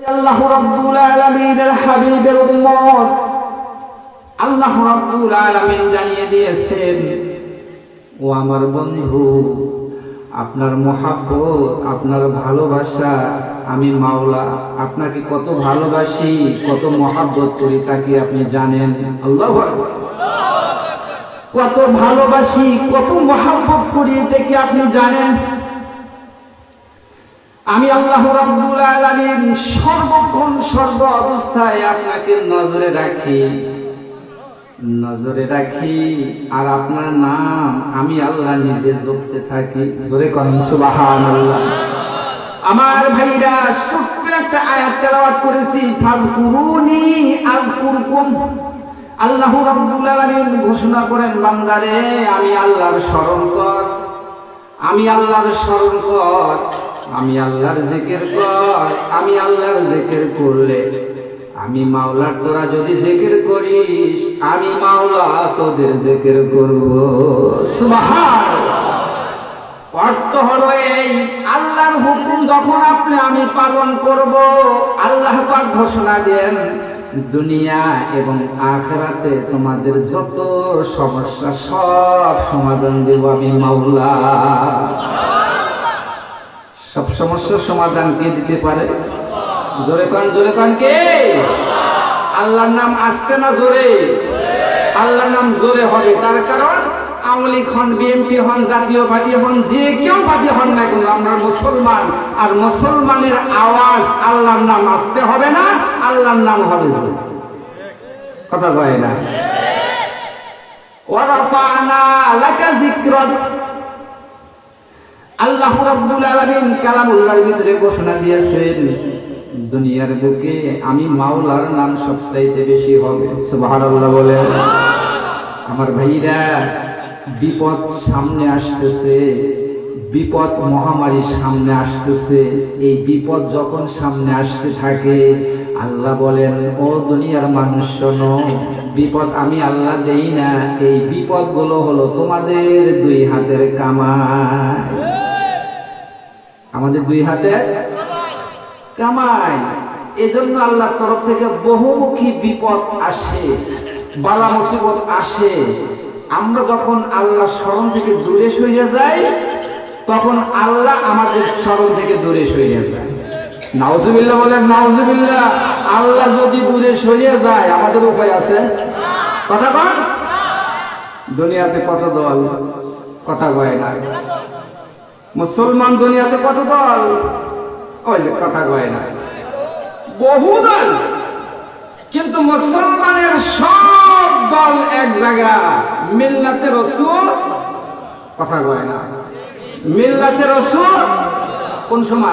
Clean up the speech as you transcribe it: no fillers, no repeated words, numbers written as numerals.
আল্লাহ রাব্বুল আলামিনের হাবিবের উম্মত, আল্লাহ রাব্বুল আলামিন জানিয়ে দিয়েছেন, ও আমার বন্ধু, আপনার মহব্বত, আপনার ভালোবাসা, আমি মাওলা আপনাকে কত ভালোবাসি, কত মহব্বত করি তা কি আপনি জানেন? আল্লাহু আকবার। কত ভালোবাসি, কত মহব্বত করি এটা কি আপনি জানেন? আমি আল্লাহ রাব্বুল আলামিন সর্বক্ষণ সর্ব অবস্থায় আপনাকে নজরে রাখি, আর আপনার নাম আমি আল্লাহ নিজে জপতে থাকি। জোরে করেন সুবহানাল্লাহ। আমার ভাইরা, ছোট্ট একটা আয়াত তেলাওয়াত করেছি, ফাযকুরুনি আযকুরকুম। আল্লাহ রাব্বুল আলামিন ঘোষণা করেন, বান্দারে আমি আল্লাহর স্মরণ কর, আমি আল্লাহর স্মরণ কর, আমি আল্লাহর জিকির কর। আমি আল্লাহর জিকির করলে, আমি মাওলার তোরা যদি জিকির করিস, আমি মাওলা তোদের জিকির করব। সুবহানাল্লাহ। অর্থ হলো এই, আল্লাহর হুকুম যখন আমি পালন করব, আল্লাহ পাক ঘোষণা দেন, দুনিয়া এবং আখিরাতে তোমাদের যত সমস্যা সব সমাধান দেব আমি মাওলা। সব সমস্যার সমাধান কে দিতে পারে? জোরে কান কে? আল্লাহর নাম আসতে না জোরে? আল্লাহর নাম জোরে হবে, তার কারণ আওয়ামী লীগ হন, বিএনপি হন, জাতীয় পার্টি হন, যে কেউ পার্টি হন না কেন, আমরা মুসলমান, আর মুসলমানের আওয়াজ আল্লাহর নাম আসতে হবে না, আল্লাহর নাম হবে জোরে। কথা কয় না? ওয়া রাফা'না লাকা যিকরাক। আল্লাহ রাব্বুল আলামিন কালামুল্লাহর ভিতরে ঘোষণা দিয়েছেন, দুনিয়ার বুকে আমি মাওলার নাম সবচাইতে বেশি হবে। সুবহানাল্লাহ বলে। আমার ভাইরা, বিপদ সামনে আসতেছে, বিপদ মহামারী সামনে আসতেছে। এই বিপদ যখন সামনে আসতে থাকে, আল্লাহ বলেন, ও দুনিয়ার মানুষ শোনো, বিপদ আমি আল্লাহ দেই না, এই বিপদগুলো হলো তোমাদের দুই হাতের কামাই। আমাদের দুই হাতের কামাই। এজন্য আল্লাহর তরফ থেকে বহুমুখী বিপদ আসে, বালা মুসিবত আসে। আমরা যখন আল্লাহর স্মরণ থেকে দূরে সরে যাই, তখন আল্লাহ আমাদের স্মরণ থেকে দূরে সরে যায়। নাউজুবিল্লাহ বলেন, নাউজুবিল্লাহ। আল্লাহ যদি দূরে সরিয়ে যায়, আমাদের উপায় আছে? কথা বল। দুনিয়াতে কত দল, কথা কয় না। মুসলমান দুনিয়াতে কত দল, ওই যে কথা কয় না, বহু দল। কিন্তু মুসলমানের সব দল এক জায়গা, মিল্লাতে রাসূল। কথা কয় না। মিল্লাতে রাসূল কোন সময়?